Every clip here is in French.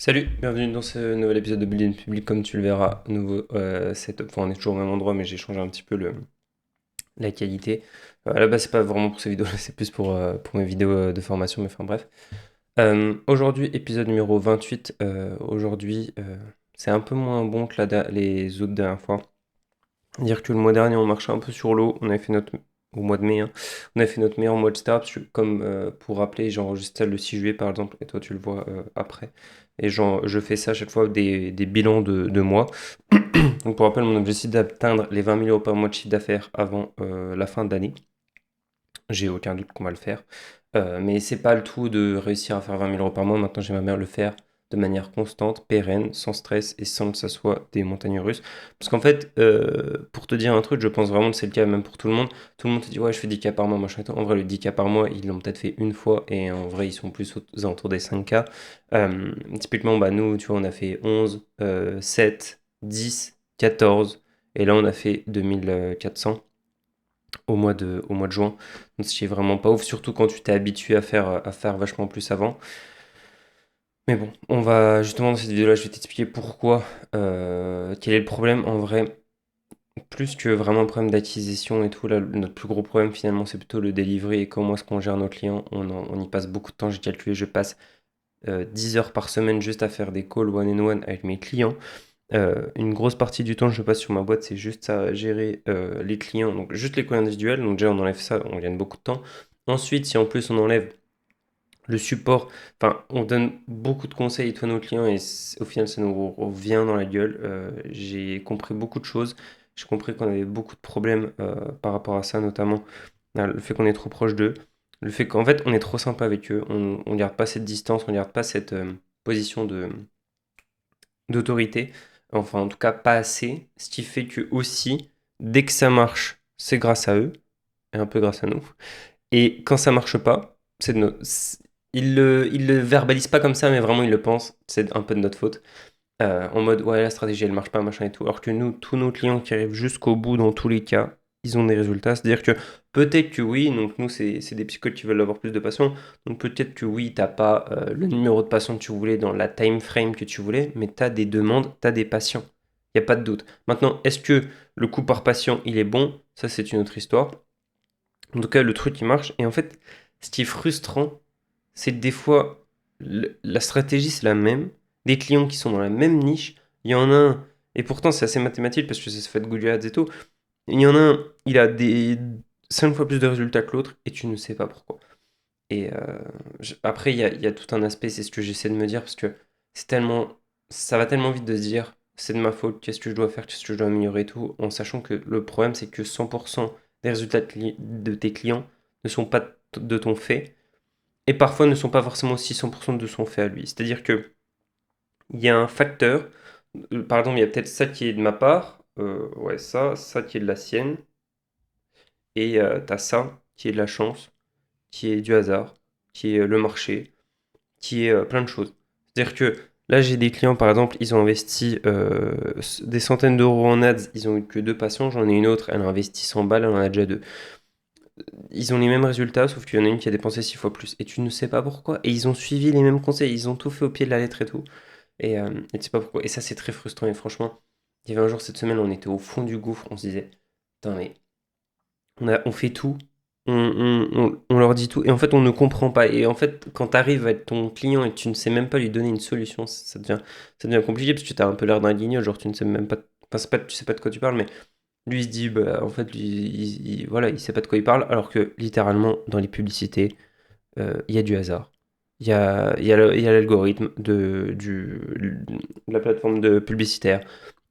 Salut, bienvenue dans ce nouvel épisode de Building Public. Comme tu le verras, nouveau setup. Enfin, on est toujours au même endroit, mais j'ai changé un petit peu la qualité. À la base, c'est pas vraiment pour ces vidéos-là, c'est plus pour mes vidéos de formation, mais enfin bref. Aujourd'hui, épisode numéro 28. Aujourd'hui, c'est un peu moins bon que les autres dernières fois. Dire que le mois dernier, on marchait un peu sur l'eau. On avait fait notre. Au mois de mai, hein, on avait fait notre meilleur mois de start. Comme pour rappeler, j'enregistre ça le 6 juillet par exemple, et toi tu le vois après. Et je fais ça à chaque fois des bilans de mois. Donc pour rappel, mon objectif c'est d'atteindre les 20 000 euros par mois de chiffre d'affaires avant la fin de l'année. J'ai aucun doute qu'on va le faire. Mais c'est pas le tout de réussir à faire 20 000 euros par mois. Maintenant, j'aimerais bien le faire de manière constante, pérenne, sans stress et sans que ça soit des montagnes russes. Parce qu'en fait, pour te dire un truc, je pense vraiment que c'est le cas même pour tout le monde. Tout le monde te dit, ouais, je fais 10 cas par mois, machin et tout. En vrai, le 10 cas par mois, ils l'ont peut-être fait une fois et en vrai, ils sont plus aux alentours des 5 cas. Typiquement, bah, nous, tu vois, on a fait 11, 7, 10, 14 et là, on a fait 2400 au mois de juin. Donc c'est vraiment pas ouf, surtout quand tu t'es habitué à faire vachement plus avant. Mais bon, on va justement dans cette vidéo-là, je vais t'expliquer pourquoi, quel est le problème en vrai. Plus que vraiment un problème d'acquisition et tout, là, notre plus gros problème finalement, c'est plutôt le delivery et comment est-ce qu'on gère nos clients. On y passe beaucoup de temps, j'ai calculé, je passe 10 heures par semaine juste à faire des calls one-on-one avec mes clients. Une grosse partie du temps que je passe sur ma boîte, c'est juste à gérer les clients, donc juste les calls individuels. Donc déjà, on enlève ça, on gagne beaucoup de temps. Ensuite, si en plus on enlève le support, enfin, on donne beaucoup de conseils à nos clients et au final, ça nous revient dans la gueule. J'ai compris beaucoup de choses. J'ai compris qu'on avait beaucoup de problèmes par rapport à ça, notamment le fait qu'on est trop proche d'eux, le fait qu'en fait, on est trop sympa avec eux. On garde pas cette distance, on garde pas cette position d'autorité, enfin en tout cas pas assez, ce qui fait que aussi, dès que ça marche, c'est grâce à eux, et un peu grâce à nous, et quand ça marche pas, c'est de notre... Ils le verbalisent pas comme ça, mais vraiment ils le pensent, c'est un peu de notre faute. En mode, ouais, la stratégie elle marche pas, machin et tout. Alors que nous, tous nos clients qui arrivent jusqu'au bout dans tous les cas, ils ont des résultats. C'est-à-dire que peut-être que oui, donc nous, c'est des psychologues qui veulent avoir plus de patients. Donc peut-être que oui, t'as pas le numéro de patient que tu voulais dans la time frame que tu voulais, mais t'as des demandes, t'as des patients. Il n'y a pas de doute. Maintenant, est-ce que le coût par patient, il est bon? Ça, c'est une autre histoire. En tout cas, le truc, il marche. Et en fait, ce qui est frustrant, c'est que des fois, la stratégie, c'est la même. Des clients qui sont dans la même niche, il y en a un, et pourtant c'est assez mathématique parce que c'est fait de Google Ads et tout. Il y en a un, il a des 5 fois plus de résultats que l'autre, et tu ne sais pas pourquoi. Et après, il y a tout un aspect, c'est ce que j'essaie de me dire, parce que c'est tellement, ça va tellement vite de se dire, c'est de ma faute, qu'est-ce que je dois faire, qu'est-ce que je dois améliorer et tout, en sachant que le problème, c'est que 100% des résultats de tes clients ne sont pas de ton fait, et parfois ne sont pas forcément aussi 100% de son fait à lui. C'est-à-dire que il y a un facteur, par exemple, il y a peut-être ça qui est de ma part, ouais, ça qui est de la sienne, et t'as ça qui est de la chance, qui est du hasard, qui est le marché, qui est plein de choses. C'est-à-dire que là, j'ai des clients, par exemple, ils ont investi des centaines d'euros en ads, ils ont eu que deux patients, j'en ai une autre, elle a investi 100 balles, elle en a déjà deux. Ils ont les mêmes résultats, sauf qu'il y en a une qui a dépensé 6 fois plus. Et tu ne sais pas pourquoi. Et ils ont suivi les mêmes conseils, ils ont tout fait au pied de la lettre et tout. Et tu sais pas pourquoi. Et ça, c'est très frustrant. Et franchement, il y avait un jour cette semaine, on était au fond du gouffre, on se disait, putain, mais on fait tout, on leur dit tout, et en fait, on ne comprend pas. Et en fait, quand tu arrives à être ton client et que tu ne sais même pas lui donner une solution, ça devient compliqué parce que tu as un peu l'air d'un guignol, genre tu ne sais même pas, enfin, tu sais pas de quoi tu parles, mais lui il se dit, bah, en fait, lui, voilà, il sait pas de quoi il parle, alors que littéralement, dans les publicités, il y a du hasard. Il y a l'algorithme de la plateforme de publicitaire,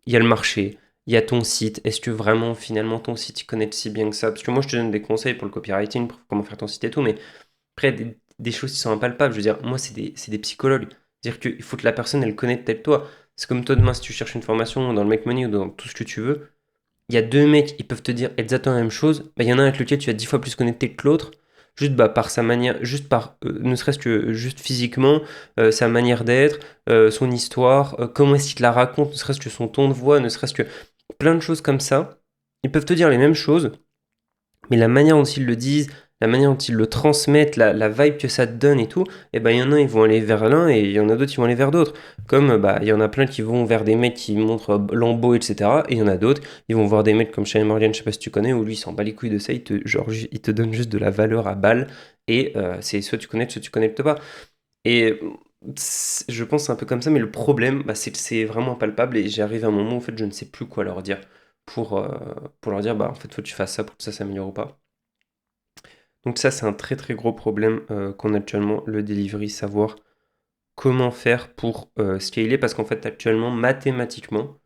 il y a le marché, il y a ton site. Est-ce que vraiment, finalement, ton site, il connaît si bien que ça? Parce que moi, je te donne des conseils pour le copywriting, pour comment faire ton site et tout, mais après, des choses qui sont impalpables. Je veux dire, moi, c'est des psychologues. C'est-à-dire qu'il faut que la personne, elle connaisse tel toi. C'est comme toi, demain, si tu cherches une formation dans le Make Money ou dans tout ce que tu veux, il y a deux mecs, ils peuvent te dire exactement la même chose. Bah, il y en a un avec lequel tu vas 10 fois plus connecté que l'autre. Juste bah, par sa manière, juste par, ne serait-ce que juste physiquement, sa manière d'être, son histoire, comment est-ce qu'il te la raconte, ne serait-ce que son ton de voix, ne serait-ce que plein de choses comme ça. Ils peuvent te dire les mêmes choses, mais la manière dont ils le disent, la manière dont ils le transmettent, la vibe que ça te donne et tout, et ben il y en a, ils vont aller vers l'un et il y en a d'autres qui vont aller vers d'autres. Comme bah il y en a plein qui vont vers des mecs qui montrent Lambeau, etc. Et il y en a d'autres, ils vont voir des mecs comme Shane Morgan, je sais pas si tu connais, où lui il s'en bat les couilles de ça, il te donne juste de la valeur à balle et c'est soit tu connectes pas. Et je pense que c'est un peu comme ça, mais le problème, bah, c'est que c'est vraiment palpable et j'arrive à un moment où en fait je ne sais plus quoi leur dire pour, euh, pour leur dire bah en fait faut que tu fasses ça pour que ça s'améliore ou pas. Donc ça c'est un très très gros problème qu'on a actuellement, le delivery, savoir comment faire pour scaler parce qu'en fait actuellement mathématiquement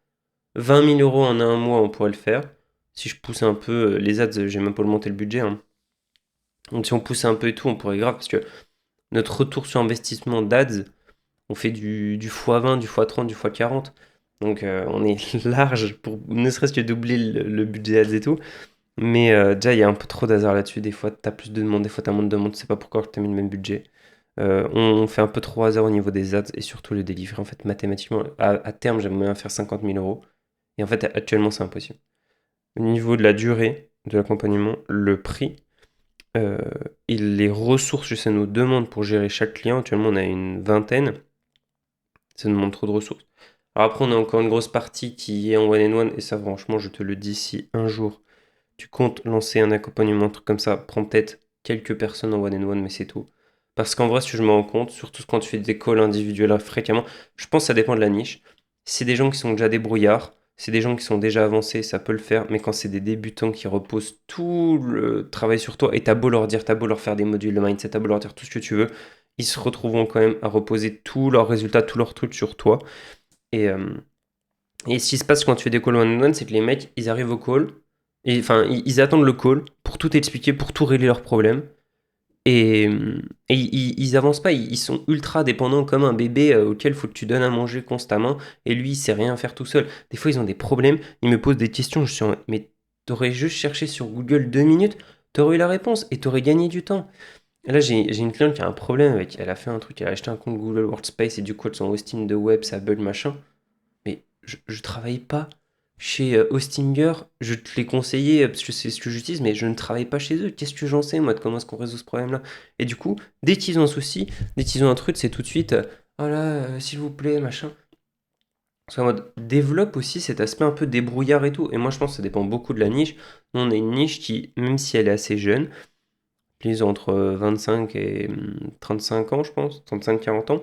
20 000 euros en un mois on pourrait le faire. Si je pousse un peu les ads, j'ai même pas monté le budget, hein. Donc si on pousse un peu et tout on pourrait grave parce que notre retour sur investissement d'ads, on fait du x20, du x30, du x40. Donc on est large pour ne serait-ce que doubler le budget ads et tout. Mais déjà, il y a un peu trop d'hasard là-dessus. Des fois, tu as plus de demandes, des fois, tu as moins de demandes. Tu sais pas pourquoi tu as mis le même budget. On fait un peu trop hasard au niveau des ads et surtout le delivery. En fait, mathématiquement, à terme, j'aimerais bien faire 50 000 euros. Et en fait, actuellement, c'est impossible. Au niveau de la durée de l'accompagnement, le prix euh, et les ressources que ça nous demande pour gérer chaque client, actuellement, on a une vingtaine. Ça nous demande trop de ressources. Alors après, on a encore une grosse partie qui est en one-on-one, et ça, franchement, je te le dis, si un jour tu comptes lancer un accompagnement, un truc comme ça, prends peut-être quelques personnes en one-on-one, mais c'est tout. Parce qu'en vrai, si je me rends compte, surtout quand tu fais des calls individuels fréquemment, je pense que ça dépend de la niche. Si c'est des gens qui sont déjà débrouillards, c'est des gens qui sont déjà avancés, ça peut le faire, mais quand c'est des débutants qui reposent tout le travail sur toi, et t'as beau leur dire, t'as beau leur faire des modules de mindset, t'as beau leur dire tout ce que tu veux, ils se retrouveront quand même à reposer tous leurs résultats, tous leurs trucs sur toi. Et, euh, et ce qui se passe quand tu fais des calls one-on-one, c'est que les mecs, ils arrivent au call, et enfin, ils attendent le call pour tout expliquer, pour tout régler leurs problèmes. Et, ils avancent pas, ils sont ultra dépendants comme un bébé auquel faut que tu donnes à manger constamment, et lui, il sait rien faire tout seul. Des fois, ils ont des problèmes, ils me posent des questions, je suis en mais t'aurais juste cherché sur Google 2 minutes, t'aurais eu la réponse, et t'aurais gagné du temps. Et là, j'ai une cliente qui a un problème avec, elle a fait un truc, elle a acheté un compte Google Workspace, et du coup, son hosting de web, ça bug, machin. Mais je travaille pas chez Hostinger, je te l'ai conseillé parce que c'est ce que j'utilise, mais je ne travaille pas chez eux. Qu'est-ce que j'en sais, moi, de comment est-ce qu'on résout ce problème-là? Et du coup, dès qu'ils ont un souci, dès qu'ils ont un truc, c'est tout de suite, oh là, s'il vous plaît, machin. Parce qu'en mode, développe aussi cet aspect un peu débrouillard et tout. Et moi, je pense que ça dépend beaucoup de la niche. Nous, on a une niche qui, même si elle est assez jeune, ils ont entre 25 et 35 ans, je pense, 35-40 ans.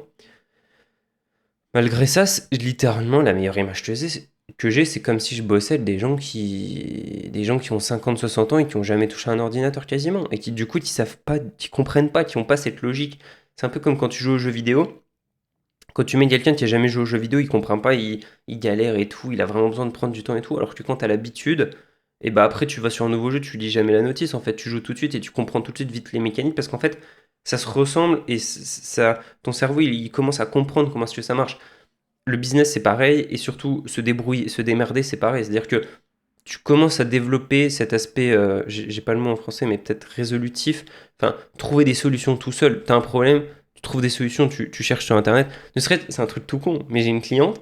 Malgré ça, littéralement, la meilleure image que j'ai, c'est comme si je bossais avec des gens qui ont 50-60 ans et qui ont jamais touché un ordinateur quasiment. Et qui, du coup, qui savent pas, qui comprennent pas, qui ont pas cette logique. C'est un peu comme quand tu joues aux jeux vidéo. Quand tu mets quelqu'un qui a jamais joué aux jeux vidéo, il comprend pas, il galère et tout, il a vraiment besoin de prendre du temps et tout. Alors que quand t'as l'habitude, et bah après tu vas sur un nouveau jeu, tu lis jamais la notice, en fait, tu joues tout de suite et tu comprends tout de suite vite les mécaniques parce qu'en fait, ça se ressemble et ça, ton cerveau il commence à comprendre comment est-ce que ça marche. Le business, c'est pareil, et surtout se débrouiller, se démerder, c'est pareil. C'est-à-dire que tu commences à développer cet aspect, j'ai pas le mot en français, mais peut-être résolutif. Enfin, trouver des solutions tout seul. T'as un problème, tu trouves des solutions, tu cherches sur Internet. C'est un truc tout con, mais j'ai une cliente,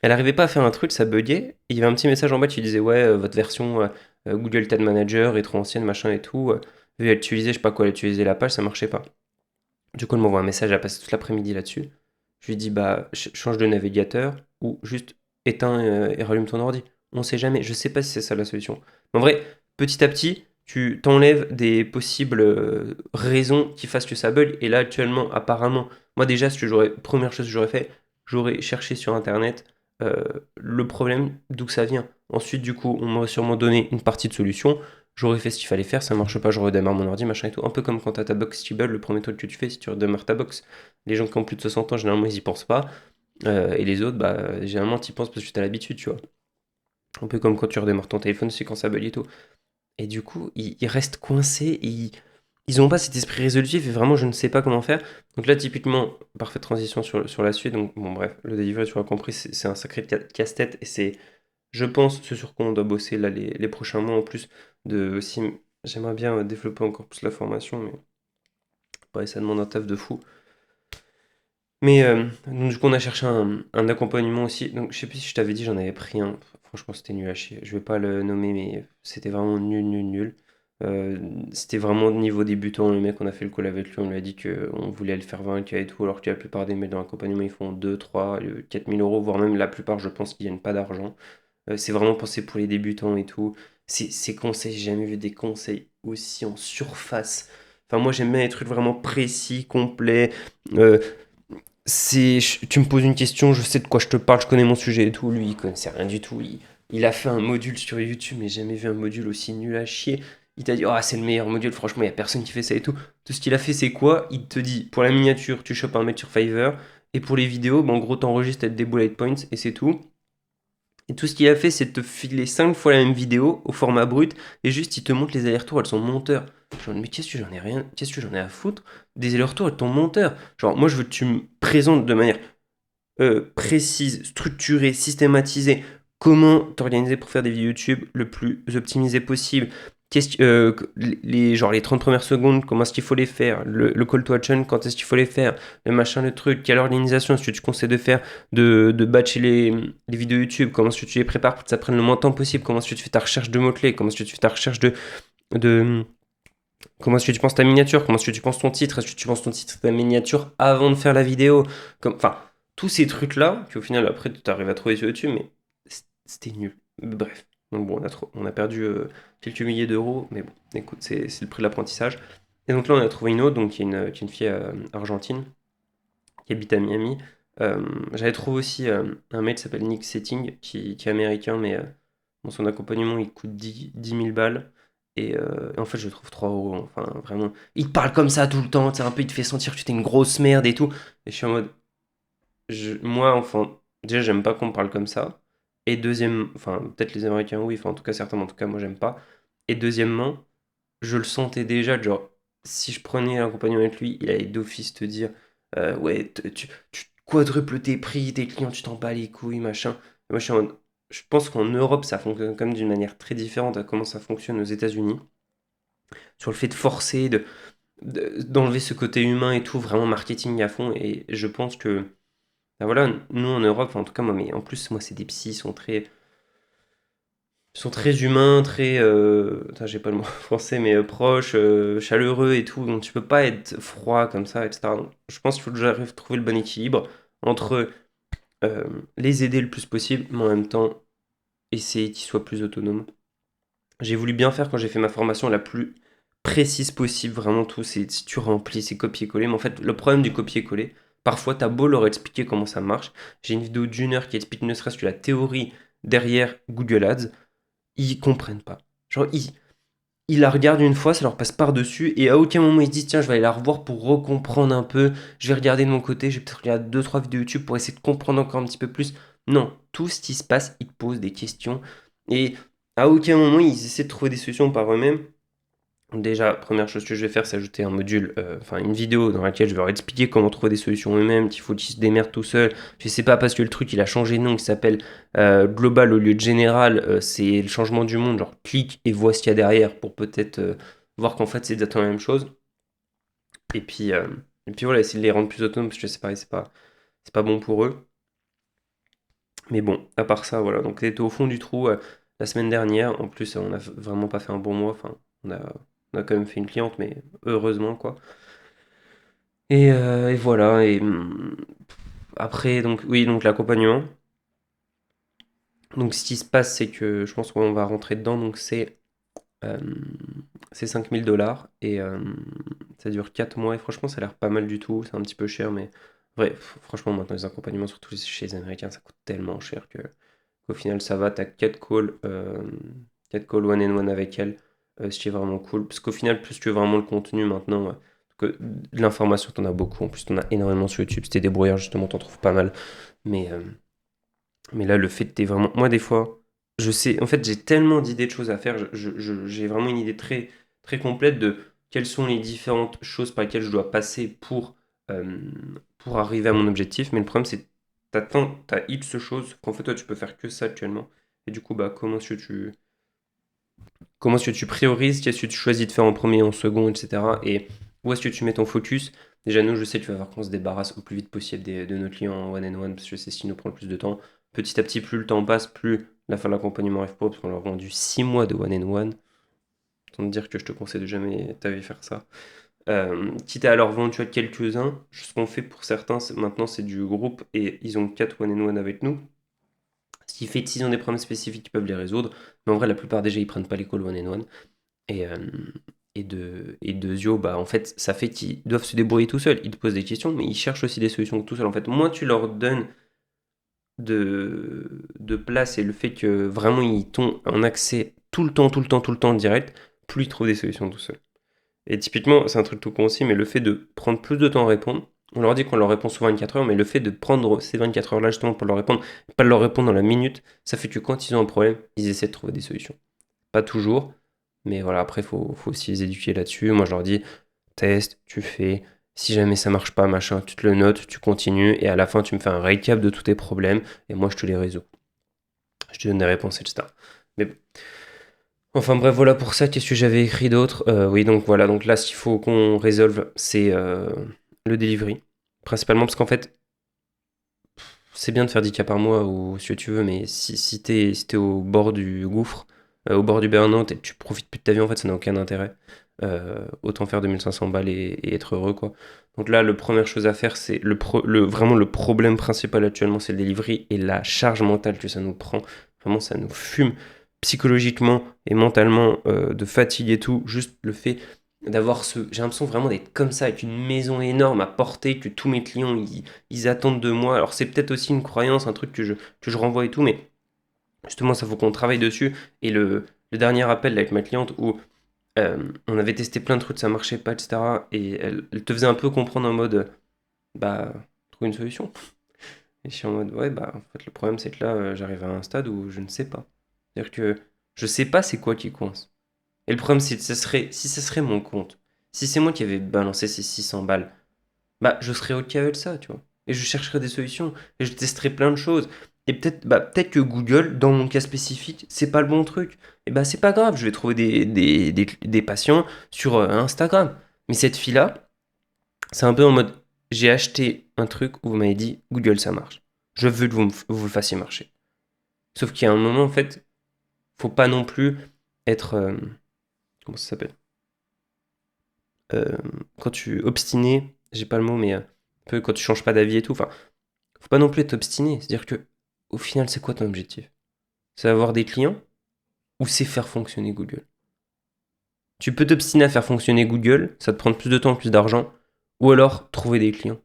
elle arrivait pas à faire un truc, ça buguait, et il y avait un petit message en bas qui disait, ouais, votre version Google Tag Manager est trop ancienne, machin et tout. Elle utilisait, je sais pas quoi, elle utilisait la page, ça marchait pas. Du coup, elle m'envoie un message, elle a passé toute l'après-midi là-dessus. Je lui dis, bah, change de navigateur ou juste éteins et rallume ton ordi. On sait jamais, je sais pas si c'est ça la solution. Mais en vrai, petit à petit, tu t'enlèves des possibles raisons qui fassent que ça bug. Et là, actuellement, apparemment, moi déjà, première chose que j'aurais fait, j'aurais cherché sur Internet euh, le problème, d'où que ça vient. Ensuite, du coup, on m'aurait sûrement donné une partie de solution. J'aurais fait ce qu'il fallait faire, ça marche pas, je redémarre mon ordi, machin et tout. Un peu comme quand t'as ta box Tibble, le premier truc que tu fais, si tu redémarres ta box. Les gens qui ont plus de 60 ans, généralement, ils y pensent pas. Et les autres, bah, généralement, t'y penses parce que t'as l'habitude, tu vois. Un peu comme quand tu redémarres ton téléphone, c'est quand ça bug et tout. Et du coup, ils restent coincés et ils ont pas cet esprit résolutif et vraiment, je ne sais pas comment faire. Donc là, typiquement, parfaite transition sur la suite. Donc, bon, bref, le delivery, tu as compris, c'est un sacré casse-tête et c'est, je pense, ce sur quoi on doit bosser là les prochains mois en plus de aussi. J'aimerais bien développer encore plus la formation, mais ouais, ça demande un taf de fou. Mais donc, du coup, on a cherché un accompagnement aussi. Donc, je sais plus si je t'avais dit, j'en avais pris un. Franchement, c'était nul à chier. Je vais pas le nommer, mais c'était vraiment nul, nul, nul. C'était vraiment de niveau débutant. Le mec, on a fait le call avec lui, on lui a dit qu'on voulait le faire 20K et tout, alors que la plupart des mails dans l'accompagnement, ils font 2, 3, 4 000 euros, voire même la plupart, je pense qu'ils gagnent pas d'argent. C'est vraiment pensé pour les débutants et tout. Ces conseils, j'ai jamais vu des conseils aussi en surface. Enfin, moi, j'aime bien les trucs vraiment précis, complets. Euh, tu me poses une question, je sais de quoi je te parle, je connais mon sujet et tout. Lui, il connaissait rien du tout. Il a fait un module sur YouTube, mais j'ai jamais vu un module aussi nul à chier. Il t'a dit, oh, c'est le meilleur module, franchement, il n'y a personne qui fait ça et tout. Tout ce qu'il a fait, c'est quoi? Il te dit, pour la miniature, tu chopes un mec sur Fiverr. Et pour les vidéos, bah, en gros, t'enregistres avec des bullet points et c'est tout. Et tout ce qu'il a fait, c'est de te filer 5 fois la même vidéo au format brut et juste il te montre les allers-retours, elles sont monteurs. Genre, mais qu'est-ce que j'en ai rien, qu'est-ce que j'en ai à foutre des allers-retours et de ton monteur? Genre, moi je veux que tu me présentes de manière précise, structurée, systématisée, comment t'organiser pour faire des vidéos YouTube le plus optimisé possible. Genre les 30 premières secondes, comment est-ce qu'il faut les faire, le call to action, quand est-ce qu'il faut les faire, le machin, le truc, quelle organisation est-ce que tu conseilles de faire, de batcher les vidéos YouTube, comment est-ce que tu les prépares pour que ça prenne le moins de temps possible, comment est-ce que tu fais ta recherche de mots-clés, comment est-ce que tu fais ta recherche de comment est-ce que tu penses ta miniature, comment est-ce que tu penses ton titre, est-ce que tu penses ton titre, ta miniature avant de faire la vidéo, enfin, tous ces trucs-là, qu'au final, après, tu arrives à trouver sur YouTube, mais c'était nul. Bref. Donc bon, on a perdu quelques milliers d'euros, mais bon, écoute, c'est le prix de l'apprentissage. Et donc là, on a trouvé une autre, donc qui est une fille argentine, qui habite à Miami. J'avais trouvé aussi un mec qui s'appelle Nick Setting, qui est américain, mais bon, son accompagnement, il coûte 10 000 balles. Et en fait, je le trouve 3 euros. Enfin, vraiment. Il te parle comme ça tout le temps. Tu sais, un peu, il te fait sentir que tu es une grosse merde et tout. Et je suis en mode, moi, enfin, déjà, j'aime pas qu'on me parle comme ça. Et deuxième, enfin, peut-être les Américains, oui, enfin, en tout cas, certains, mais en tout cas, moi, j'aime pas. Et deuxièmement, je le sentais déjà, genre, si je prenais un compagnon avec lui, il allait d'office te dire, ouais, tu quadruples tes prix, tes clients, tu t'en bats les couilles, machin. Et moi, je pense qu'en Europe, ça fonctionne quand même d'une manière très différente à comment ça fonctionne aux États-Unis. Sur le fait de forcer, d'enlever ce côté humain et tout, vraiment marketing à fond. Et je pense que ben voilà, nous en Europe, enfin, en tout cas moi, mais en plus moi c'est des psys, ils sont très humains, très, putain, j'ai pas le mot français, mais proches, chaleureux et tout, donc tu peux pas être froid comme ça, etc. Donc, je pense qu'il faut que j'arrive à trouver le bon équilibre entre euh, les aider le plus possible, mais en même temps essayer qu'ils soient plus autonomes. J'ai voulu bien faire quand j'ai fait ma formation la plus précise possible, vraiment tout, c'est si tu remplis, c'est copier-coller, mais en fait le problème du copier-coller, parfois t'as beau leur expliquer comment ça marche, j'ai une vidéo d'une heure qui explique ne serait-ce que la théorie derrière Google Ads, ils comprennent pas. Genre ils la regardent une fois, ça leur passe par-dessus, et à aucun moment ils se disent tiens je vais aller la revoir pour recomprendre un peu, je vais regarder de mon côté, je vais peut-être regarder deux trois vidéos YouTube pour essayer de comprendre encore un petit peu plus. Non, tout ce qui se passe, ils te posent des questions, et à aucun moment ils essaient de trouver des solutions par eux-mêmes. Déjà, première chose que je vais faire, c'est ajouter un module, enfin une vidéo dans laquelle je vais leur expliquer comment trouver des solutions eux-mêmes, qu'il faut qu'ils se démerdent tout seuls. Je sais pas parce que le truc il a changé de nom, il s'appelle Global au lieu de Général, c'est le changement du monde, genre clique et vois ce qu'il y a derrière pour peut-être voir qu'en fait c'est exactement la même chose. Et puis, euh, et puis voilà, essayer de les rendre plus autonomes parce que c'est pas bon pour eux. Mais bon, à part ça, voilà, donc t'étais au fond du trou la semaine dernière. En plus, on a vraiment pas fait un bon mois, enfin, on a quand même fait une cliente, mais heureusement quoi. Et voilà, après, donc oui, donc l'accompagnement. Donc ce qui se passe, c'est que je pense qu'on va rentrer dedans, donc euh, c'est 5 000 $ et ça dure 4 mois et franchement ça a l'air pas mal du tout, c'est un petit peu cher, mais vrai, franchement maintenant les accompagnements, surtout chez les Américains, ça coûte tellement cher qu'au final ça va, t'as 4 calls one and one avec elle, ce qui est vraiment cool, parce qu'au final plus tu veux vraiment le contenu maintenant, que de l'information t'en as beaucoup, en plus t'en as énormément sur YouTube, si t'es débrouillard justement t'en trouves pas mal, mais, euh, mais là le fait que t'es vraiment, moi des fois, je sais, en fait j'ai tellement d'idées de choses à faire, j'ai vraiment une idée très, très complète de quelles sont les différentes choses par lesquelles je dois passer euh, pour arriver à mon objectif, mais le problème c'est que t'as X choses qu'en fait toi tu peux faire que ça actuellement, et du coup bah comment est-ce que tu priorises, qu'est-ce que tu choisis de faire en premier, en second, etc. Et où est-ce que tu mets ton focus? Déjà, nous, je sais que tu vas voir qu'on se débarrasse au plus vite possible de nos clients en one-on-one, parce que c'est ce qui nous prend le plus de temps. Petit à petit, plus le temps passe, plus la fin de l'accompagnement arrive pas, parce qu'on leur a vendu 6 mois de one-on-one. autant te dire que je te conseille de jamais t'aller faire ça. Quitte à alors vendre, tu vois, quelques-uns, ce qu'on fait pour certains, maintenant c'est du groupe et ils ont 4 one-on-one avec nous. Ce qui fait que s'ils ont des problèmes spécifiques, ils peuvent les résoudre. Mais en vrai, la plupart déjà, ils prennent pas les calls one-on-one. Et, euh, et de Zio, bah, en fait, ça fait qu'ils doivent se débrouiller tout seuls. Ils te posent des questions, mais ils cherchent aussi des solutions tout seuls. En fait, moins tu leur donnes de place et le fait que vraiment ils t'ont un accès tout le temps, tout le temps, tout le temps direct, plus ils trouvent des solutions tout seuls. Et typiquement, c'est un truc tout con aussi, mais le fait de prendre plus de temps à répondre, on leur dit qu'on leur répond sous 24 heures, mais le fait de prendre ces 24 heures-là justement pour leur répondre, pas de leur répondre dans la minute, ça fait que quand ils ont un problème, ils essaient de trouver des solutions. Pas toujours, mais voilà, après, faut aussi les éduquer là-dessus. Moi, je leur dis, teste, tu fais. Si jamais ça marche pas, machin, tu te le notes, tu continues, et à la fin, tu me fais un récap de tous tes problèmes, et moi, je te les résous. Je te donne des réponses, etc. Mais bon. Enfin bref, voilà pour ça. Qu'est-ce que j'avais écrit d'autre? Oui, donc voilà. Donc là, ce qu'il faut qu'on résolve, c'est le delivery. Principalement parce qu'en fait, c'est bien de faire 10 cas par mois ou ce que tu veux, mais si t'es au bord du gouffre, au bord du burn-out et que tu profites plus de ta vie, en fait, ça n'a aucun intérêt. Autant faire 2500 balles et être heureux, quoi. Donc là, la première chose à faire, c'est vraiment le problème principal actuellement, c'est le delivery et la charge mentale que ça nous prend. Vraiment, ça nous fume psychologiquement et mentalement de fatigue et tout. Juste le fait d'avoir ce. J'ai l'impression vraiment d'être comme ça, avec une maison énorme à porter, que tous mes clients ils attendent de moi. Alors c'est peut-être aussi une croyance, un truc que je renvoie et tout, mais justement ça faut qu'on travaille dessus. Et le dernier appel avec ma cliente où on avait testé plein de trucs, ça marchait pas, etc. Et elle te faisait un peu comprendre en mode, bah, trouve une solution. Et je suis en mode, ouais, bah, en fait, le problème c'est que là, j'arrive à un stade où je ne sais pas. C'est-à-dire que je sais pas c'est quoi qui coince. Et le problème, c'est que si ça serait mon compte, si c'est moi qui avais balancé ces 600 balles, bah, je serais OK avec ça, tu vois. Et je chercherais des solutions, et je testerais plein de choses. Et peut-être que Google, dans mon cas spécifique, c'est pas le bon truc. Et bah, c'est pas grave, je vais trouver des patients sur Instagram. Mais cette fille-là, c'est un peu en mode, j'ai acheté un truc où vous m'avez dit, Google, ça marche. Je veux que vous le fassiez marcher. Sauf qu'il y a un moment, en fait, faut pas non plus être... comment ça s'appelle? euh, quand tu obstiné, j'ai pas le mot, mais un peu quand tu changes pas d'avis et tout. Enfin, faut pas non plus être obstiné. C'est-à-dire que, au final, c'est quoi ton objectif? C'est avoir des clients ou c'est faire fonctionner Google? Tu peux t'obstiner à faire fonctionner Google, ça te prend plus de temps, plus d'argent, ou alors trouver des clients.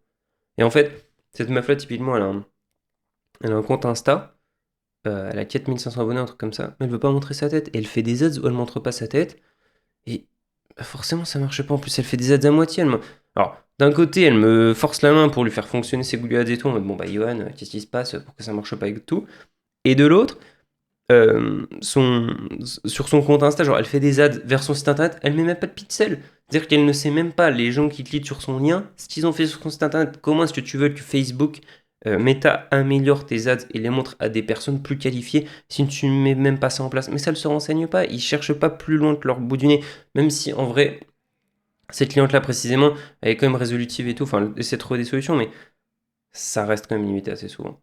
Et en fait, cette meuf-là, typiquement, elle a un compte Insta, elle a 4500 abonnés, un truc comme ça, mais elle veut pas montrer sa tête. Et elle fait des ads où elle montre pas sa tête, et bah, forcément, ça marche pas. En plus, elle fait des ads à moitié. Alors, d'un côté, elle me force la main pour lui faire fonctionner ses Google Ads et tout. En mode, bon, bah, Johan, qu'est-ce qui se passe pour que ça marche pas avec tout? Et de l'autre, euh, son, sur son compte Insta, genre, elle fait des ads vers son site internet. Elle met même pas de pixel. C'est-à-dire qu'elle ne sait même pas, les gens qui cliquent sur son lien, ce qu'ils ont fait sur son site internet. Comment est-ce que tu veux que Facebook, Meta, améliore tes ads et les montre à des personnes plus qualifiées si tu ne mets même pas ça en place? Mais ça ne se renseigne pas. Ils cherchent pas plus loin que leur bout du nez. Même si, en vrai, cette cliente-là précisément, elle est quand même résolutive et tout, enfin, elle essaie de trouver des solutions, mais ça reste quand même limité assez souvent.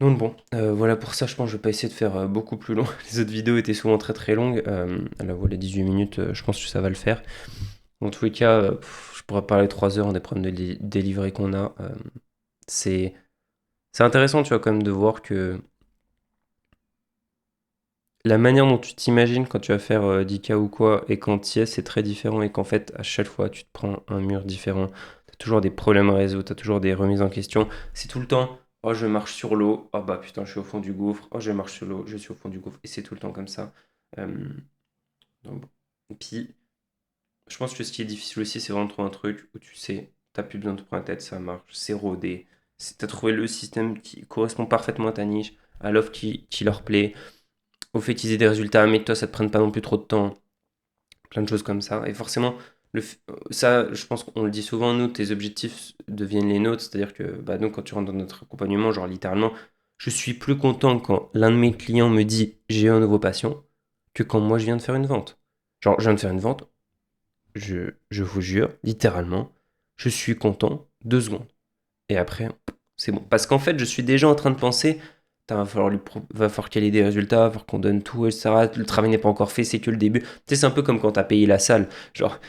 Donc bon, voilà pour ça, je pense que je vais pas essayer de faire beaucoup plus long. Les autres vidéos étaient souvent très très longues. Là, voilà, 18 minutes, je pense que ça va le faire. En tous les cas, je pourrais parler 3 heures des problèmes de délivrer qu'on a. C'est c'est intéressant, tu vois, quand même, de voir que la manière dont tu t'imagines quand tu vas faire 10K ou quoi, et quand tu y es, c'est très différent, et qu'en fait, à chaque fois, tu te prends un mur différent. T'as toujours des problèmes réseau, t'as toujours des remises en question. C'est tout le temps, oh, je marche sur l'eau, oh bah putain, je suis au fond du gouffre, oh, je marche sur l'eau, je suis au fond du gouffre, et c'est tout le temps comme ça. Euh, donc bon. Et puis, je pense que ce qui est difficile aussi, c'est vraiment de trouver un truc où tu sais, t'as plus besoin de te prendre la tête, ça marche, c'est rodé. T'as trouvé le système qui correspond parfaitement à ta niche, à l'offre qui leur plaît, au fait qu'ils aient des résultats, mais que toi, ça te prenne pas non plus trop de temps, plein de choses comme ça. Et forcément, ça, je pense qu'on le dit souvent, nous, tes objectifs deviennent les nôtres, c'est-à-dire que bah, nous, quand tu rentres dans notre accompagnement, genre littéralement, je suis plus content quand l'un de mes clients me dit j'ai un nouveau patient que quand moi je viens de faire une vente. Genre, je viens de faire une vente, je vous jure, littéralement, je suis content 2 secondes. Et après, c'est bon. Parce qu'en fait, je suis déjà en train de penser va falloir qu'elle ait des résultats, va falloir qu'on donne tout, etc. Le travail n'est pas encore fait, c'est que le début. Tu sais, c'est un peu comme quand t'as payé la salle. Genre,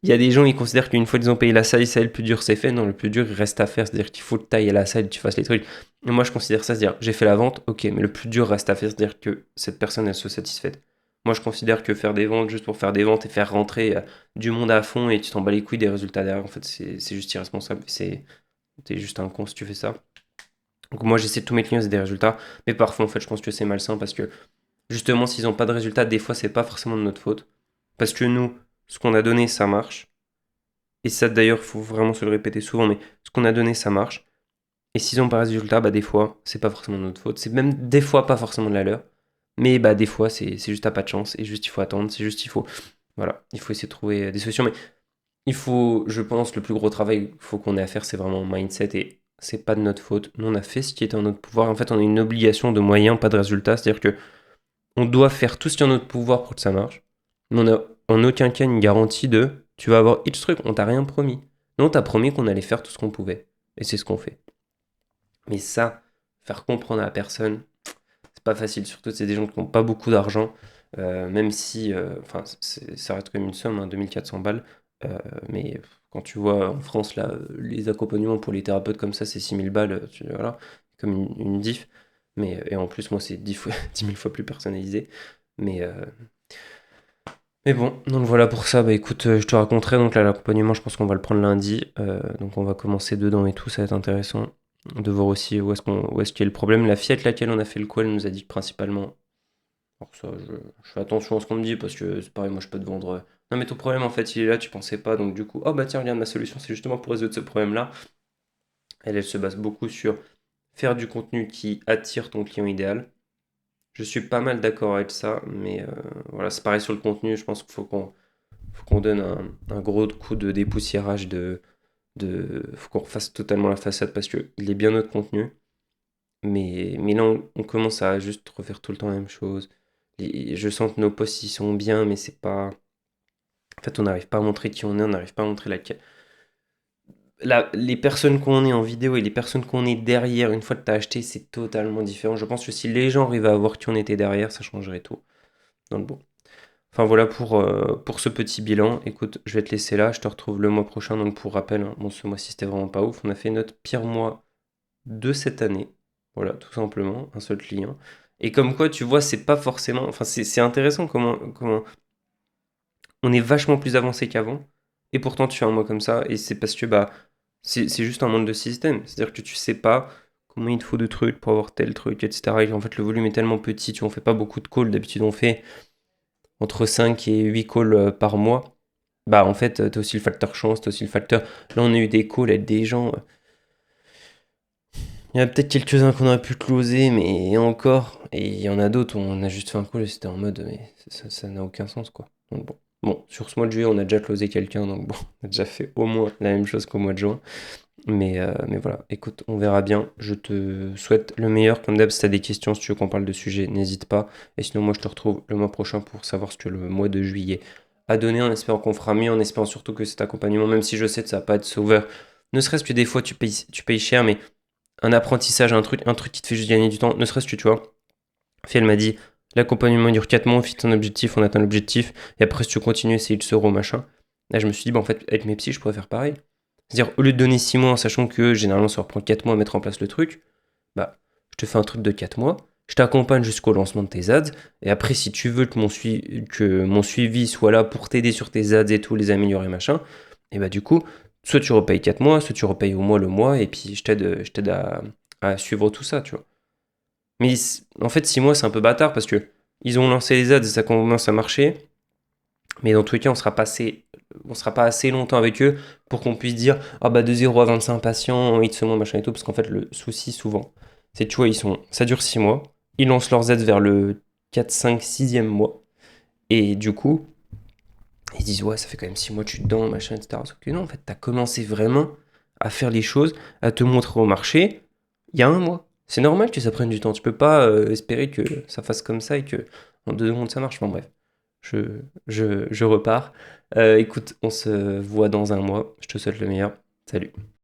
il y a des gens, ils considèrent qu'une fois qu'ils ont payé la salle, ça, le plus dur, c'est fait. Non, le plus dur, il reste à faire. C'est-à-dire qu'il faut que tu ailles à la salle et que tu fasses les trucs. Et moi, je considère ça, c'est-à-dire, j'ai fait la vente, ok, mais le plus dur reste à faire, c'est-à-dire que cette personne, elle soit satisfaite. Moi, je considère que faire des ventes juste pour faire des ventes et faire rentrer du monde à fond et tu t'en bats les couilles des résultats derrière, en fait, c'est juste irresponsable. T'es juste un con si tu fais ça. Donc, moi, j'essaie de tous mes clients, c'est des résultats. Mais parfois, en fait, je pense que c'est malsain parce que, justement, s'ils n'ont pas de résultats, des fois, c'est pas forcément de notre faute. Parce que nous, ce qu'on a donné, ça marche. Et ça, d'ailleurs, il faut vraiment se le répéter souvent, mais ce qu'on a donné, ça marche. Et s'ils n'ont pas de résultat, bah des fois, c'est pas forcément de notre faute. C'est même des fois pas forcément de la leur. Mais bah des fois, c'est juste t'as pas de chance. Et juste il faut attendre. C'est juste il faut. Voilà, il faut essayer de trouver des solutions. Mais il faut, je pense, le plus gros travail qu'il faut qu'on ait à faire, c'est vraiment mindset. Et c'est pas de notre faute. Nous, on a fait ce qui était en notre pouvoir. En fait, on a une obligation de moyens, pas de résultats. C'est-à-dire que on doit faire tout ce qui est en notre pouvoir pour que ça marche. Mais on a en aucun cas une garantie de tu vas avoir X truc, on t'a rien promis. Non, on t'a promis qu'on allait faire tout ce qu'on pouvait. Et c'est ce qu'on fait. Mais ça, faire comprendre à la personne, c'est pas facile. Surtout, c'est des gens qui n'ont pas beaucoup d'argent. Même si, enfin, ça reste comme une somme, hein, 2400 balles. Mais quand tu vois en France, là, les accompagnements pour les thérapeutes comme ça, c'est 6000 balles. Voilà, comme une diff. Et en plus, moi, c'est 10 000 fois plus personnalisé. Mais, euh, mais bon, donc voilà pour ça. Bah écoute, je te raconterai. Donc là, l'accompagnement, je pense qu'on va le prendre lundi. Donc on va commencer dedans et tout. Ça va être intéressant de voir aussi où est-ce qu'il y a le problème. La fille avec laquelle on a fait le call nous a dit que principalement. Alors ça, je fais attention à ce qu'on me dit parce que c'est pareil, moi je peux te vendre. Non mais ton problème en fait il est là, tu pensais pas. Donc du coup, oh bah tiens, regarde ma solution, c'est justement pour résoudre ce problème-là. Elle se base beaucoup sur faire du contenu qui attire ton client idéal. Je suis pas mal d'accord avec ça, mais voilà, c'est pareil sur le contenu. Je pense qu'il faut qu'on donne un gros coup de dépoussiérage faut qu'on refasse totalement la façade parce que il est bien notre contenu. Mais là, on commence à juste refaire tout le temps la même chose. Je sens que nos posts, ils sont bien, mais c'est pas. En fait, on n'arrive pas à montrer qui on est, on n'arrive pas à montrer les personnes qu'on est en vidéo et les personnes qu'on est derrière, une fois que tu as acheté, c'est totalement différent. Je pense que si les gens arrivaient à voir qui on était derrière, ça changerait tout. Dans le bon. Enfin voilà pour ce petit bilan. Écoute, je vais te laisser là, je te retrouve le mois prochain. Donc pour rappel, hein, bon, ce mois-ci c'était vraiment pas ouf. On a fait notre pire mois de cette année. Voilà, tout simplement, un seul client. Et comme quoi, tu vois, c'est pas forcément. Enfin, c'est intéressant comment on est vachement plus avancé qu'avant. Et pourtant, tu fais un mois comme ça. Et c'est parce que bah, c'est juste un monde de système. C'est-à-dire que tu sais pas combien il te faut de trucs pour avoir tel truc, etc. Et en fait, le volume est tellement petit, tu vois, on fait pas beaucoup de calls. D'habitude, on fait entre 5 et 8 calls par mois. Bah, en fait, t'as aussi le facteur chance, t'as aussi le facteur. Là, on a eu des calls avec des gens. Il y en a peut-être quelques-uns qu'on aurait pu closer, mais encore. Et il y en a d'autres où on a juste fait un call et c'était en mode, mais ça n'a aucun sens, quoi. Donc bon. Bon, sur ce mois de juillet, on a déjà closé quelqu'un, donc bon, on a déjà fait au moins la même chose qu'au mois de juin. Mais voilà, écoute, on verra bien. Je te souhaite le meilleur. Comme d'hab, si tu as des questions, si tu veux qu'on parle de sujet, n'hésite pas. Et sinon, moi, je te retrouve le mois prochain pour savoir ce que le mois de juillet a donné, en espérant qu'on fera mieux, en espérant surtout que cet accompagnement, même si je sais que ça va pas être sauveur, ne serait-ce que des fois, tu payes cher, mais un apprentissage, un truc qui te fait juste gagner du temps, ne serait-ce que tu vois. Puis elle m'a dit, l'accompagnement dure 4 mois, on fixe un objectif, on atteint l'objectif, et après si tu continues, c'est X euros, machin. Là je me suis dit, bah en fait, avec mes psys, je pourrais faire pareil. C'est-à-dire, au lieu de donner 6 mois en sachant que généralement ça reprend 4 mois à mettre en place le truc, bah je te fais un truc de 4 mois, je t'accompagne jusqu'au lancement de tes ads, et après si tu veux que mon suivi soit là pour t'aider sur tes ads et tout, les améliorer, machin, et bah du coup, soit tu repayes 4 mois, soit tu repayes au mois le mois, et puis je t'aide à suivre tout ça, tu vois. Mais en fait, 6 mois, c'est un peu bâtard parce que ils ont lancé les ads et ça commence à marcher. Mais dans tous les cas, on sera pas assez longtemps avec eux pour qu'on puisse dire ah bah de 0 à 25 patients, X mois, machin et tout. Parce qu'en fait, le souci souvent, c'est que tu vois, ça dure 6 mois. Ils lancent leurs ads vers le 4 5 6e mois. Et du coup, ils disent ouais, ça fait quand même 6 mois que je suis dedans, machin, etc. Sauf que non, en fait, t'as commencé vraiment à faire les choses, à te montrer au marché il y a un mois. C'est normal que ça prenne du temps. Tu peux pas espérer que ça fasse comme ça et que en 2 secondes ça marche. Bon, bref, je repars. Écoute, on se voit dans un mois. Je te souhaite le meilleur. Salut.